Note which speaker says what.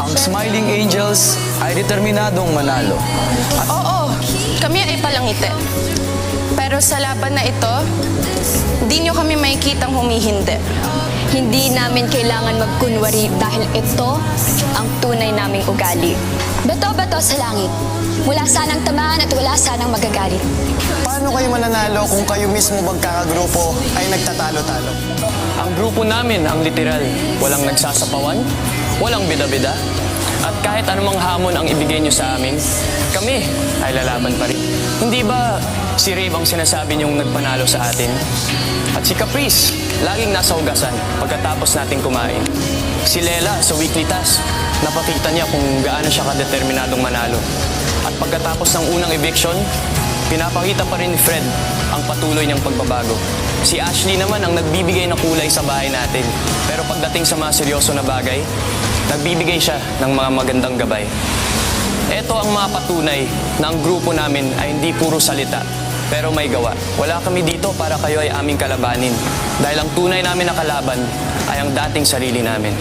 Speaker 1: Ang Smiling Angels ay determinadong manalo.
Speaker 2: Oo, kami ay palangiti. Pero sa laban na ito, di nyo kami makikitang humihindi.
Speaker 3: Hindi namin kailangan magkunwari dahil ito ang tunay naming ugali. Bato-bato sa langit. Wala sanang tamaan at wala sanang magagalit.
Speaker 4: Paano kayo mananalo kung kayo mismo magkakagrupo ay nagtatalo-talo?
Speaker 5: Ang grupo namin ang literal. Walang nagsasapawan, walang bida-bida. At kahit anumang hamon ang ibigay nyo sa amin, kami ay lalaban pa rin. Hindi ba si Rave ang sinasabi niyong nagpanalo sa atin? At si Caprice, laging nasa hugasan pagkatapos nating kumain. Si Lela sa weekly task, napakita niya kung gaano siya kadeterminadong manalo. At pagkatapos ng unang eviction, pinapakita pa rin ni Fred ang patuloy niyang pagbabago. Si Ashley naman ang nagbibigay ng kulay sa bahay natin. Pero pagdating sa mga seryoso na bagay, nagbibigay siya ng mga magandang gabay. Ito ang mga patunay na ang grupo namin ay hindi puro salita, pero may gawa. Wala kami dito para kayo ay aming kalabanin. Dahil ang tunay namin na kalaban ay ang dating sarili namin.